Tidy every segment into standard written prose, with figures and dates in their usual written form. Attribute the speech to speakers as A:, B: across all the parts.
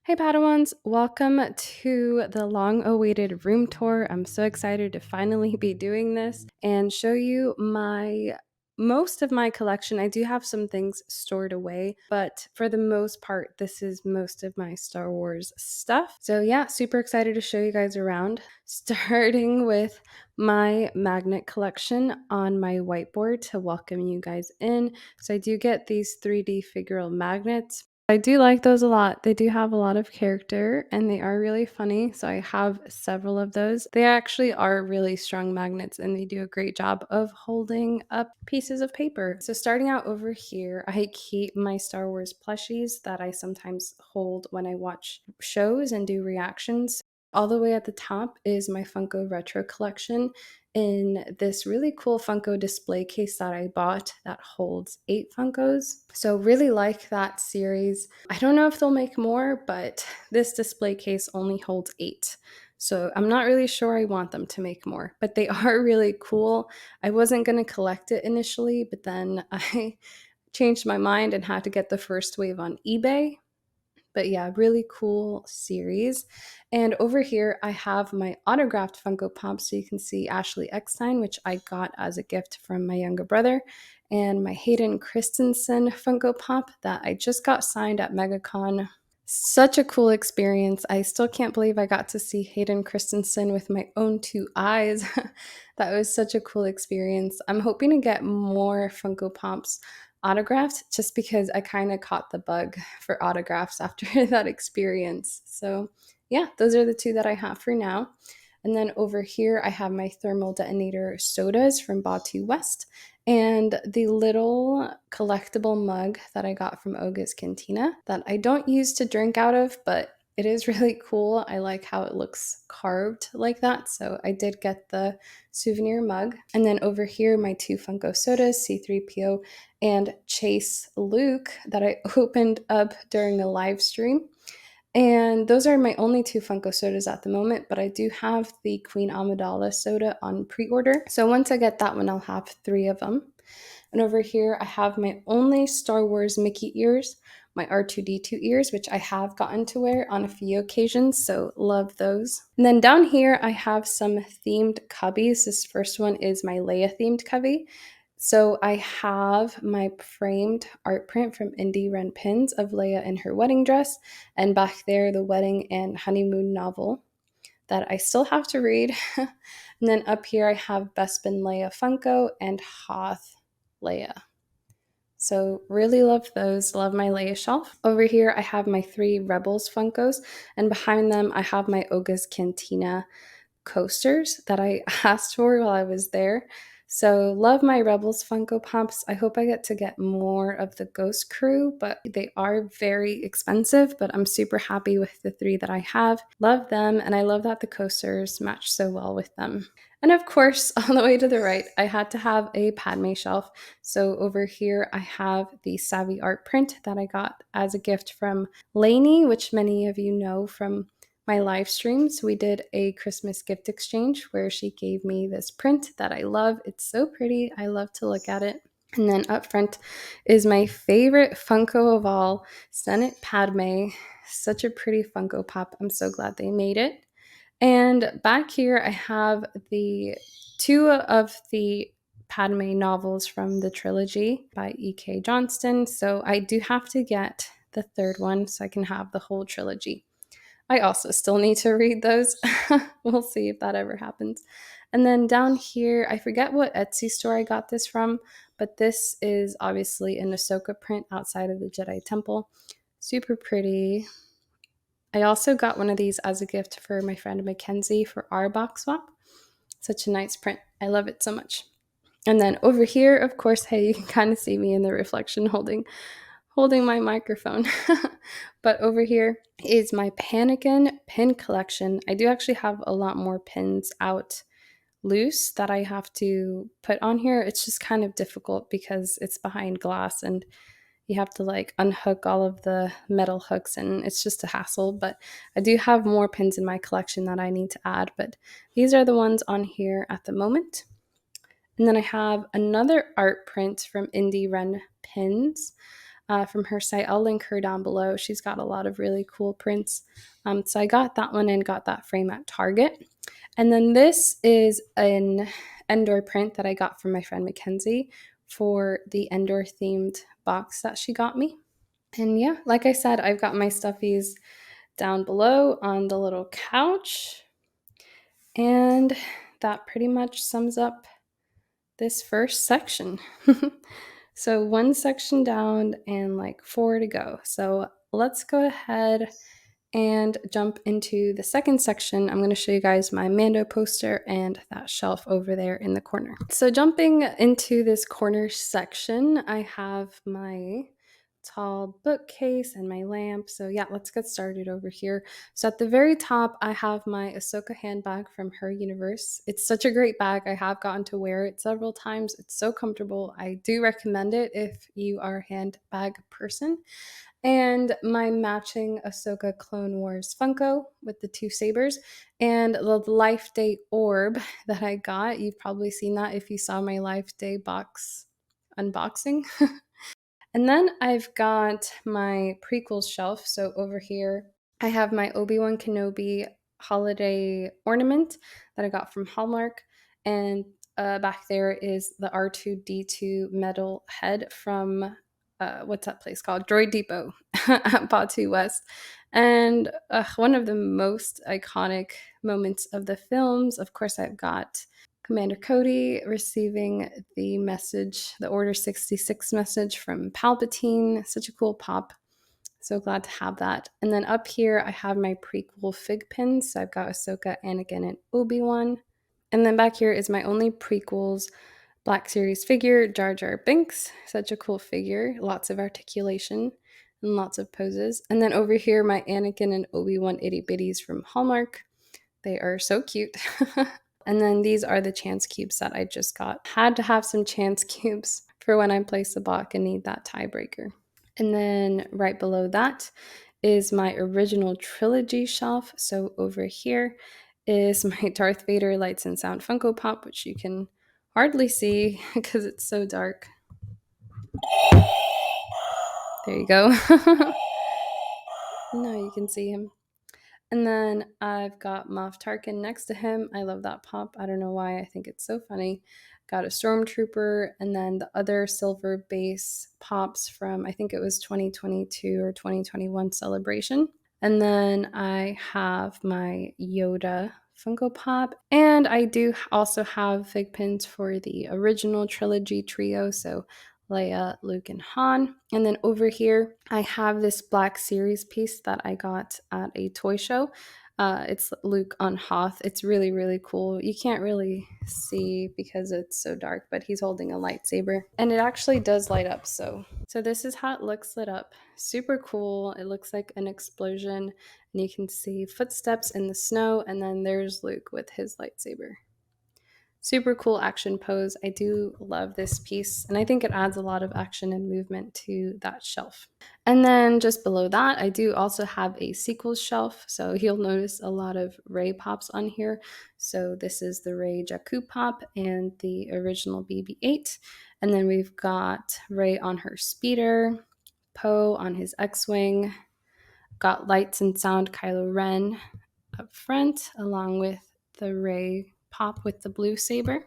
A: Hey Padawans, welcome to the long-awaited room tour. I'm so excited to finally be doing this and show you most of my collection. I do have some things stored away, but for the most part, this is most of my Star Wars stuff. So yeah, super excited to show you guys around, starting with my magnet collection on my whiteboard to welcome you guys in. So I do get these 3D figural magnets. I do like those a lot. They do have a lot of character and they are really funny. So I have several of those. They actually are really strong magnets and they do a great job of holding up pieces of paper. So starting out over here, I keep my Star Wars plushies that I sometimes hold when I watch shows and do reactions. All the way at the top is my Funko Retro collection in this really cool Funko display case that I bought that holds 8 Funkos. So really like that series. I don't know if they'll make more, but this display case only holds 8. So I'm not really sure I want them to make more, but they are really cool. I wasn't going to collect it initially, but then I changed my mind and had to get the first wave on eBay. But yeah, really cool series. And over here, I have my autographed Funko Pop. So you can see Ashley Eckstein, which I got as a gift from my younger brother, and my Hayden Christensen Funko Pop that I just got signed at MegaCon. Such a cool experience. I still can't believe I got to see Hayden Christensen with my own 2 eyes. That was such a cool experience. I'm hoping to get more Funko Pops autographed just because I kind of caught the bug for autographs after that experience. So, yeah, those are the 2 that I have for now. And then over here, I have my thermal detonator sodas from Batu West and the little collectible mug that I got from Oga's Cantina that I don't use to drink out of, but it is really cool. I like how it looks carved like that. So I did get the souvenir mug. And then over here, my 2 Funko sodas, C3PO and Chase Luke, that I opened up during a live stream. And those are my only 2 Funko sodas at the moment, but I do have the Queen Amidala soda on pre-order. So once I get that one, I'll have 3 of them. And over here, I have my only Star Wars Mickey ears, my R2D2 ears, which I have gotten to wear on a few occasions, so love those. And then down here, I have some themed cubbies. This first one is my Leia themed cubby. So I have my framed art print from Indie Ren Pins of Leia in her wedding dress, and back there, the wedding and honeymoon novel that I still have to read. And then up here, I have Bespin Leia Funko and Hoth Leia. So really love those. Love my Leia shelf. Over here, I have my 3 Rebels Funkos, and behind them, I have my Oga's Cantina coasters that I asked for while I was there. So love my Rebels Funko Pops. I hope I get to get more of the Ghost Crew, but they are very expensive, but I'm super happy with the 3 that I have. Love them, and I love that the coasters match so well with them. And of course, on the way to the right, I had to have a Padme shelf. So over here, I have the Savvy art print that I got as a gift from Lainey, which many of you know from my live streams. We did a Christmas gift exchange where she gave me this print that I love. It's so pretty. I love to look at it. And then up front is my favorite Funko of all, Senate Padme. Such a pretty Funko Pop. I'm so glad they made it. And back here, I have the 2 of the Padme novels from the trilogy by E.K. Johnston. So I do have to get the 3rd one so I can have the whole trilogy. I also still need to read those. We'll see if that ever happens. And then down here, I forget what Etsy store I got this from, but this is obviously an Ahsoka print outside of the Jedi Temple. Super pretty. I also got one of these as a gift for my friend Mackenzie for our box swap. Such a nice print. I love it so much. And then over here, of course, hey, you can kind of see me in the reflection holding my microphone. But over here is my Panikin pin collection. I do actually have a lot more pins out loose that I have to put on here. It's just kind of difficult because it's behind glass and you have to like unhook all of the metal hooks and it's just a hassle. But I do have more pins in my collection that I need to add, but these are the ones on here at the moment. And then I have another art print from Indie Ren Pins from her site. I'll link her down below. She's got a lot of really cool prints. So I got that one and got that frame at Target. And then this is an Endor print that I got from my friend Mackenzie for the Endor themed box that she got me. And yeah, like I said, I've got my stuffies down below on the little couch. And that pretty much sums up this first section. So one section down and like 4 to go. So let's go ahead and jump into the second section. I'm going to show you guys my Mando poster and that shelf over there in the corner. So jumping into this corner section, I have my tall bookcase and my lamp. So yeah, let's get started over here. So at the very top, I have my Ahsoka handbag from Her Universe. It's such a great bag. I have gotten to wear it several times. It's so comfortable. I do recommend it if you are a handbag person. And my matching Ahsoka Clone Wars Funko with the 2 sabers and the Life Day orb that I got. You've probably seen that if you saw my Life Day box unboxing. And then I've got my prequel shelf. So over here, I have my Obi-Wan Kenobi holiday ornament that I got from Hallmark. And back there is the R2D2 metal head from, what's that place called? Droid Depot at Batu West. And one of the most iconic moments of the films, of course, I've got Commander Cody receiving the message, the Order 66 message from Palpatine. Such a cool pop. So glad to have that. And then up here, I have my prequel fig pins. So I've got Ahsoka, Anakin, and Obi-Wan. And then back here is my only prequels Black Series figure, Jar Jar Binks. Such a cool figure. Lots of articulation and lots of poses. And then over here, my Anakin and Obi-Wan itty bitties from Hallmark. They are so cute. And then these are the chance cubes that I just got. Had to have some chance cubes for when I place a block and need that tiebreaker. And then right below that is my original trilogy shelf. So over here is my Darth Vader Lights and Sound Funko Pop, which you can hardly see because it's so dark. There you go. Now you can see him. And then I've got Moff Tarkin next to him. I love that pop. I don't know why. I think it's so funny. Got a Stormtrooper, and then the other silver base pops from, I think it was 2022 or 2021 Celebration. And then I have my Yoda Funko Pop. And I do also have fig pins for the original trilogy trio. So Leia, Luke, and Han. And then over here, I have this Black Series piece that I got at a toy show. It's Luke on Hoth. It's really, really cool. You can't really see because it's so dark, but he's holding a lightsaber. And it actually does light up, so this is how it looks lit up. Super cool. It looks like an explosion, and you can see footsteps in the snow, and then there's Luke with his lightsaber. Super cool action pose. I do love this piece, and I think it adds a lot of action and movement to that shelf. And then just below that, I do also have a sequels shelf. So you'll notice a lot of Rey pops on here. So this is the Rey Jakku pop and the original BB-8. And then we've got Rey on her speeder, Poe on his X-Wing, got Lights and Sound Kylo Ren up front, along with the Rey pop with the blue saber.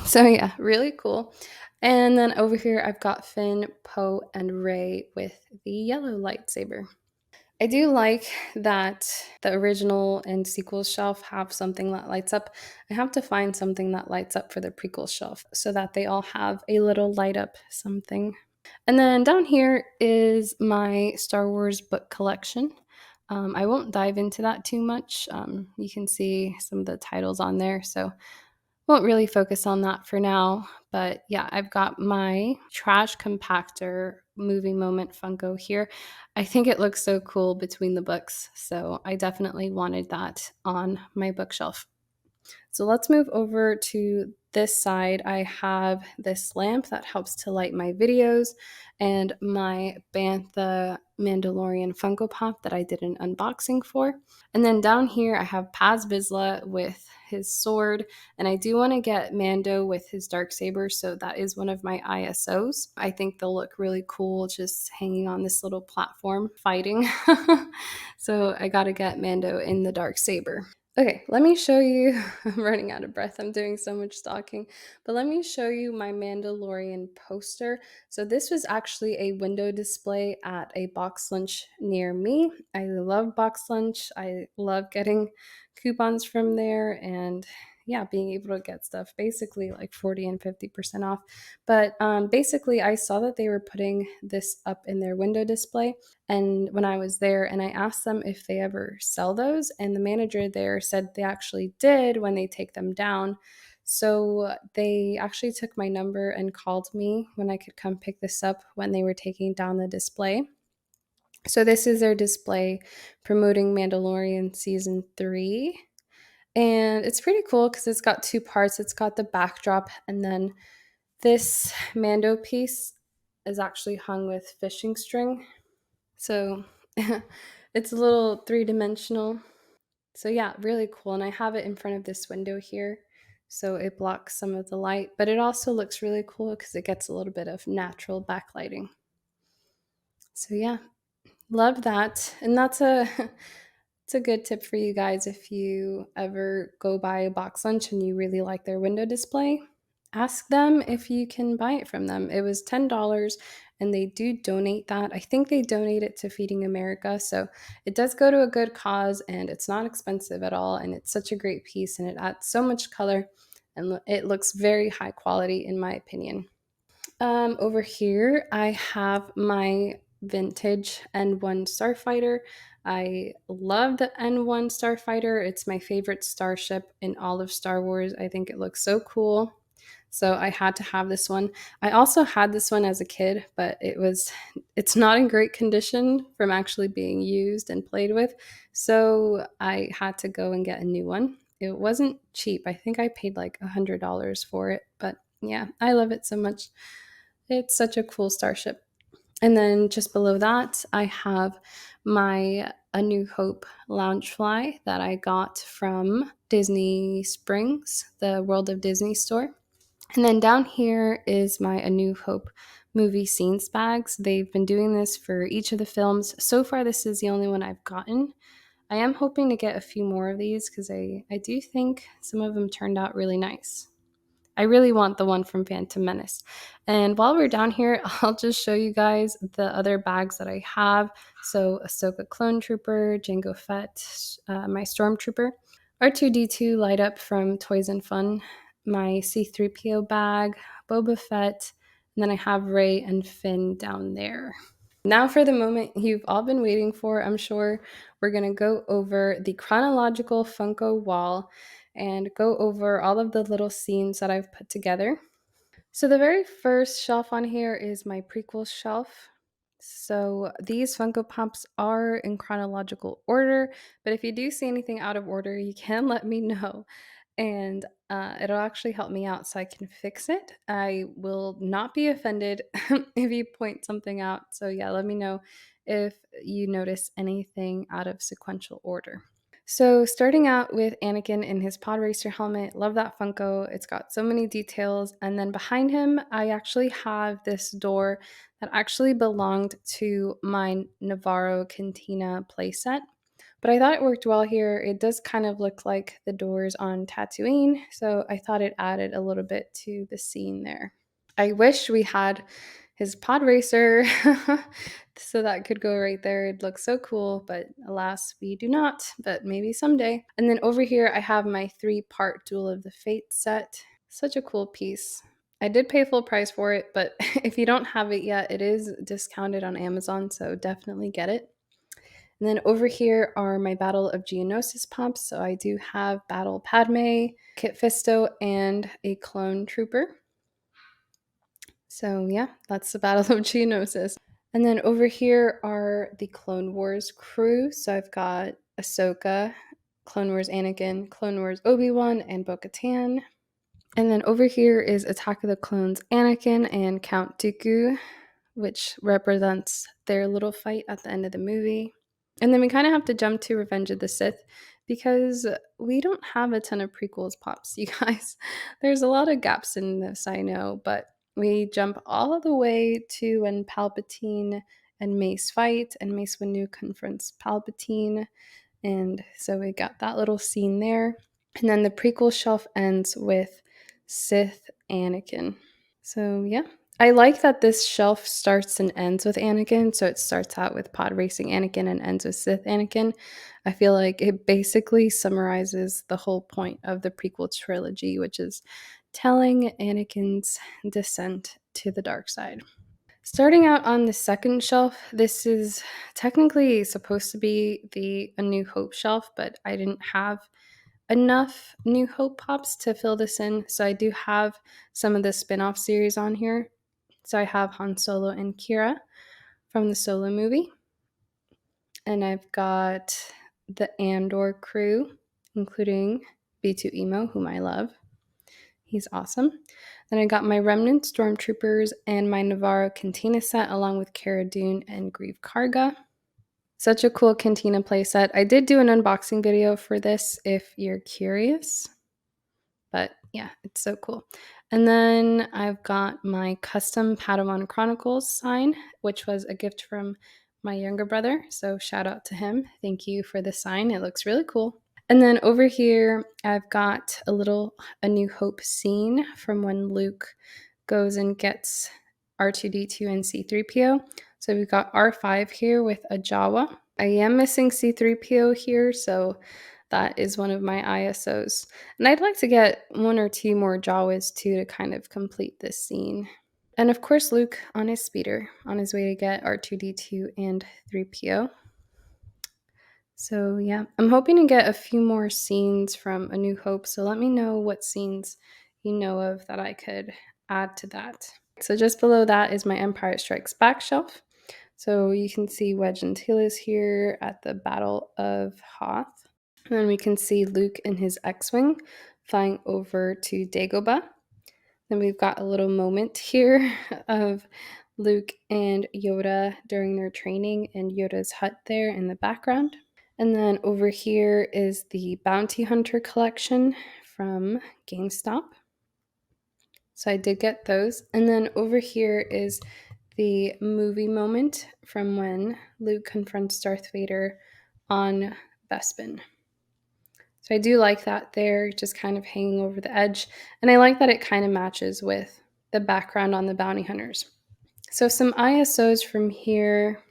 A: So yeah, really cool. And then over here, I've got Finn, Poe, and Rey with the yellow lightsaber. I do like that the original and sequel shelf have something that lights up. I have to find something that lights up for the prequel shelf so that they all have a little light up something. And then down here is my Star Wars book collection. I won't dive into that too much. You can see some of the titles on there, so won't really focus on that for now. But yeah, I've got my trash compactor movie moment Funko here. I think it looks so cool between the books, so I definitely wanted that on my bookshelf. So let's move over to this side. I have this lamp that helps to light my videos and my Bantha Mandalorian Funko Pop that I did an unboxing for. And then down here I have Paz Vizsla with his sword, and I do want to get Mando with his darksaber, so that is one of my ISOs. I think they'll look really cool just hanging on this little platform fighting. So I gotta get Mando in the darksaber. Okay, let me show you. I'm running out of breath. I'm doing so much talking. But let me show you my Mandalorian poster. So this was actually a window display at a box lunch near me. I love box lunch. I love getting coupons from there and yeah, being able to get stuff basically like 40 and 50% off. But basically, I saw that they were putting this up in their window display. And when I was there, and I asked them if they ever sell those, and the manager there said they actually did when they take them down. So they actually took my number and called me when I could come pick this up when they were taking down the display. So this is their display promoting Mandalorian season 3. And it's pretty cool because it's got two parts. It's got the backdrop, and then this Mando piece is actually hung with fishing string. So it's a little three-dimensional. So yeah, really cool. And I have it in front of this window here, so it blocks some of the light, but it also looks really cool because it gets a little bit of natural backlighting. So yeah, love that. And that's a it's a good tip for you guys if you ever go buy a box lunch and you really like their window display. Ask them if you can buy it from them. It was $10 and they do donate that. I think they donate it to Feeding America. So it does go to a good cause and it's not expensive at all. And it's such a great piece and it adds so much color and it looks very high quality in my opinion. Over here, I have my vintage N1 Starfighter. I love the N1 Starfighter. It's my favorite starship in all of Star Wars. I think it looks so cool. So I had to have this one. I also had this one as a kid, but it's not in great condition from actually being used and played with. So I had to go and get a new one. It wasn't cheap. I think I paid like $100 for it, but yeah, I love it so much. It's such a cool starship. And then just below that, I have my A New Hope Loungefly that I got from Disney Springs, the World of Disney store. And then down here is my A New Hope movie scenes bags. They've been doing this for each of the films. So far, this is the only one I've gotten. I am hoping to get a few more of these because I do think some of them turned out really nice. I really want the one from Phantom Menace. And while we're down here, I'll just show you guys the other bags that I have. So Ahsoka Clone Trooper, Jango Fett, my Stormtrooper, R2-D2 light up from Toys and Fun, my C-3PO bag, Boba Fett, and then I have Rey and Finn down there. Now for the moment you've all been waiting for, I'm sure. We're going to go over the chronological Funko wall and go over all of the little scenes that I've put together. So the very first shelf on here is my Prequel Shelf. So these Funko Pops are in chronological order, but if you do see anything out of order, you can let me know and it'll actually help me out so I can fix it. I will not be offended if you point something out. So yeah, let me know if you notice anything out of sequential order. So starting out with Anakin in his pod racer helmet, love that Funko. It's got so many details. And then behind him, I actually have this door that actually belonged to my Navarro Cantina playset. But I thought it worked well here. It does kind of look like the doors on Tatooine, so I thought it added a little bit to the scene there. I wish we had his pod racer so that could go right there. It looks so cool, but alas, we do not, but maybe someday. And then over here, I have my 3-part Duel of the Fates set. Such a cool piece. I did pay full price for it, but if you don't have it yet, it is discounted on Amazon, so definitely get it. And then over here are my Battle of Geonosis pops. So I do have Battle Padme, Kit Fisto, and a Clone Trooper. So yeah, that's the Battle of Geonosis. And then over here are the Clone Wars crew. So I've got Ahsoka, Clone Wars Anakin, Clone Wars Obi-Wan, and Bo-Katan. And then over here is Attack of the Clones Anakin and Count Dooku, which represents their little fight at the end of the movie. And then we kind of have to jump to Revenge of the Sith because we don't have a ton of prequels pops, you guys. There's a lot of gaps in this, I know, but we jump all the way to when Palpatine and Mace fight, and Mace Windu confronts Palpatine. And so we got that little scene there. And then the prequel shelf ends with Sith Anakin. So yeah, I like that this shelf starts and ends with Anakin. So it starts out with pod racing Anakin and ends with Sith Anakin. I feel like it basically summarizes the whole point of the prequel trilogy, which is telling Anakin's descent to the dark side. Starting out on the second shelf, this is technically supposed to be the A New Hope shelf, but I didn't have enough New Hope pops to fill this in. So I do have some of the spin-off series on here. So I have Han Solo and Kira from the Solo movie. And I've got the Andor crew, including B2 Emo, whom I love. He's awesome. Then I got my Remnant Stormtroopers and my Navarro Cantina set, along with Cara Dune and Grieve Karga. Such a cool Cantina playset. I did do an unboxing video for this if you're curious. But yeah, it's so cool. And then I've got my custom Padawan Chronicles sign, which was a gift from my younger brother. So shout out to him. Thank you for the sign. It looks really cool. And then over here, I've got A New Hope scene from when Luke goes and gets R2-D2 and C-3PO. So we've got R5 here with a Jawa. I am missing C-3PO here, so that is one of my ISOs. And I'd like to get one or two more Jawas too to kind of complete this scene. And of course, Luke on his speeder, on his way to get R2-D2 and 3PO. So yeah, I'm hoping to get a few more scenes from A New Hope, so let me know what scenes you know of that I could add to that. So just below that is my Empire Strikes Back shelf. So you can see Wedge Antilles here at the Battle of Hoth. And then we can see Luke in his X-Wing flying over to Dagobah. Then we've got a little moment here of Luke and Yoda during their training and Yoda's hut there in the background. And then over here is the Bounty Hunter collection from GameStop. So I did get those. And then over here is the movie moment from when Luke confronts Darth Vader on Bespin. So I do like that there, just kind of hanging over the edge. And I like that it kind of matches with the background on the bounty hunters. So some ISOs from here.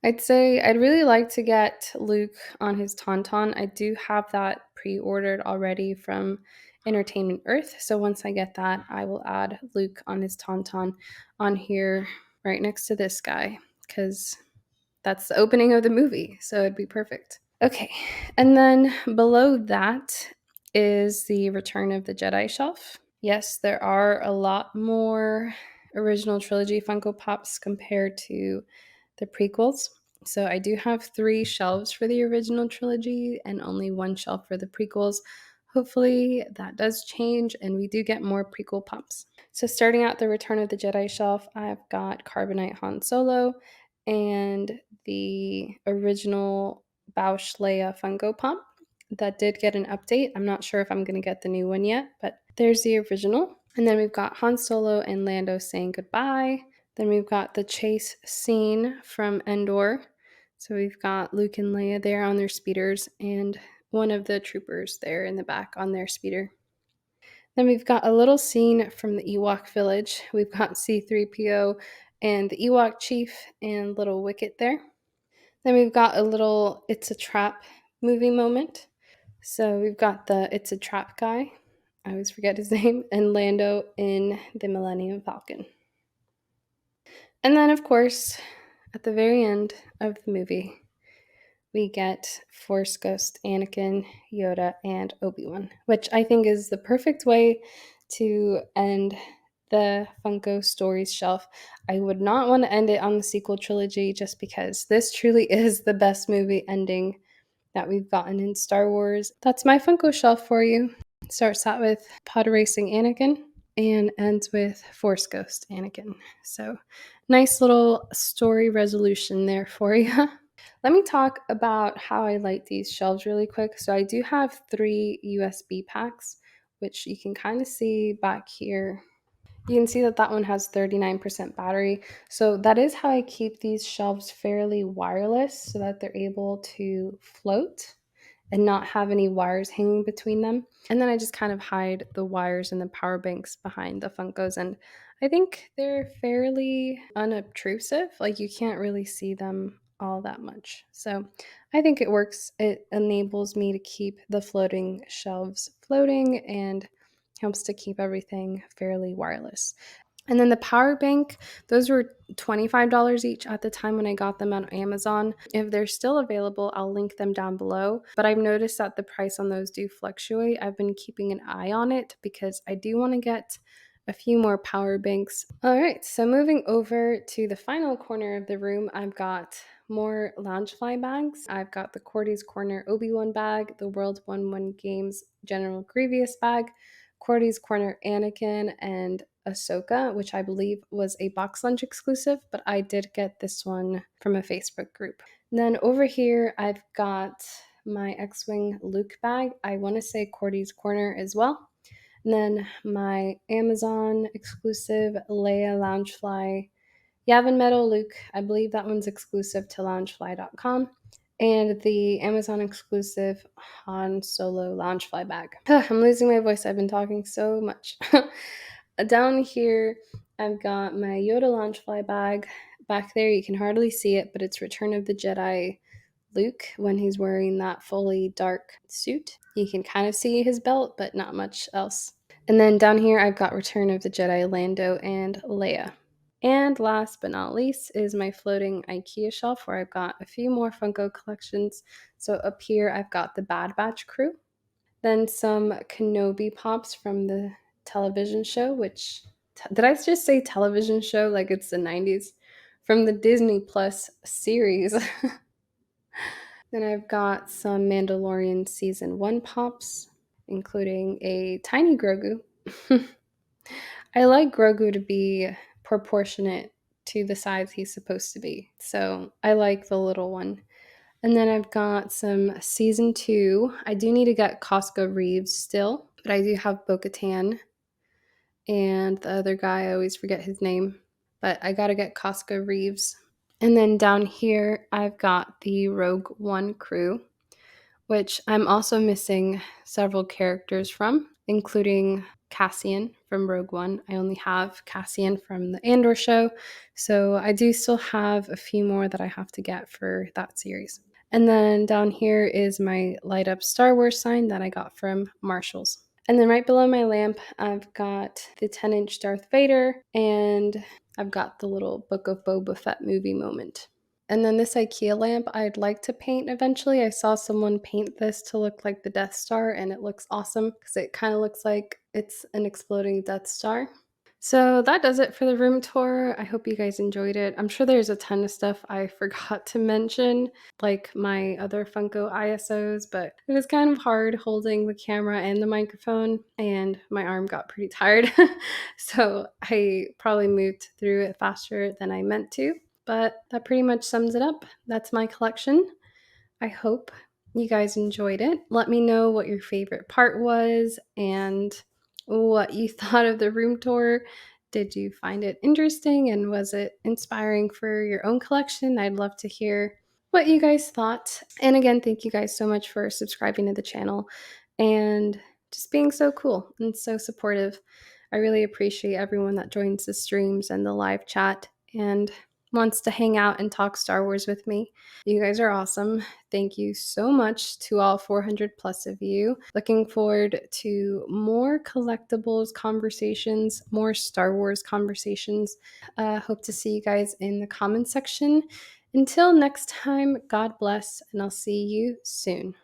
A: I'd say I'd really like to get Luke on his Tauntaun. I do have that pre-ordered already from Entertainment Earth. So once I get that, I will add Luke on his Tauntaun on here right next to this guy, because that's the opening of the movie. So it'd be perfect. Okay, and then below that is the Return of the Jedi shelf. Yes, there are a lot more original trilogy Funko Pops compared to the prequels. So I do have 3 shelves for the original trilogy and only 1 shelf for the prequels. Hopefully that does change and we do get more prequel pops. So starting out the Return of the Jedi shelf, I've got Carbonite Han Solo and the original Bausch Leia Funko Pop. That did get an update. I'm not sure if I'm going to get the new one yet, but there's the original. And then we've got Han Solo and Lando saying goodbye. Then we've got the chase scene from Endor. So we've got Luke and Leia there on their speeders and one of the troopers there in the back on their speeder. Then we've got a little scene from the Ewok village. We've got C-3PO and the Ewok chief and little Wicket there. Then we've got a little It's a Trap movie moment. So we've got the It's a Trap guy, I always forget his name, and Lando in the Millennium Falcon. And then, of course, at the very end of the movie, we get Force Ghost Anakin, Yoda, and Obi-Wan, which I think is the perfect way to end the Funko Stories shelf. I would not want to end it on the sequel trilogy just because this truly is the best movie ending that we've gotten in Star Wars. That's my Funko shelf for you. Starts out with Pod Racing Anakin and ends with Force Ghost Anakin. So, nice little story resolution there for you. Let me talk about how I light these shelves really quick. So, I do have 3 USB packs, which you can kind of see back here. You can see that that one has 39% battery. So that is how I keep these shelves fairly wireless so that they're able to float and not have any wires hanging between them. And then I just kind of hide the wires and the power banks behind the Funkos. And I think they're fairly unobtrusive. Like you can't really see them all that much. So I think it works. It enables me to keep the floating shelves floating and helps to keep everything fairly wireless. And then the power bank, those were $25 each at the time when I got them on Amazon. If they're still available, I'll link them down below. But I've noticed that the price on those do fluctuate. I've been keeping an eye on it because I do want to get a few more power banks. All right, so moving over to the final corner of the room, I've got more Loungefly bags. I've got the Cordy's Corner Obi-Wan bag, the World 1-1 Games General Grievous bag, Cordy's Corner Anakin, and Ahsoka, which I believe was a Box Lunch exclusive, but I did get this one from a Facebook group. And then over here, I've got my X-Wing Luke bag. I want to say Cordy's Corner as well. And then my Amazon exclusive Leia Loungefly Yavin Metal Luke. I believe that one's exclusive to loungefly.com. And the Amazon exclusive Han Solo Loungefly bag. I'm losing my voice. I've been talking so much. Down here, I've got my Yoda Loungefly bag. Back there, you can hardly see it, but it's Return of the Jedi Luke when he's wearing that fully dark suit. You can kind of see his belt, but not much else. And then down here, I've got Return of the Jedi Lando and Leia. And last but not least is my floating Ikea shelf where I've got a few more Funko collections. So up here, I've got the Bad Batch crew, then some Kenobi pops from the television show, which, did I just say television show like it's the 90s? From the Disney Plus series. Then I've got some Mandalorian Season 1 pops, including a tiny Grogu. I like Grogu to be proportionate to the size he's supposed to be, so I like the little one. And then I've got some Season 2. I do need to get Costco Reeves still, but I do have Bo-Katan and the other guy, I always forget his name, but I gotta get Costco Reeves. And then down here, I've got the Rogue One crew, which I'm also missing several characters from, including Cassian from Rogue One. I only have Cassian from the Andor show, so I do still have a few more that I have to get for that series. And then down here is my light up Star Wars sign that I got from Marshall's. And then right below my lamp, I've got the 10-inch Darth Vader, and I've got the little Book of Boba Fett movie moment. And then this IKEA lamp I'd like to paint eventually. I saw someone paint this to look like the Death Star, and it looks awesome because it kind of looks like it's an exploding Death Star. So that does it for the room tour. I hope you guys enjoyed it. I'm sure there's a ton of stuff I forgot to mention, like my other Funko ISOs, but it was kind of hard holding the camera and the microphone, and my arm got pretty tired. So I probably moved through it faster than I meant to. But that pretty much sums it up. That's my collection. I hope you guys enjoyed it. Let me know what your favorite part was and what you thought of the room tour. Did you find it interesting and was it inspiring for your own collection? I'd love to hear what you guys thought. And again, thank you guys so much for subscribing to the channel and just being so cool and so supportive. I really appreciate everyone that joins the streams and the live chat and wants to hang out and talk Star Wars with me. You guys are awesome. Thank you so much to all 400 plus of you. Looking forward to more collectibles conversations, more Star Wars conversations. Hope to see you guys in the comments section. Until next time, God bless, and I'll see you soon.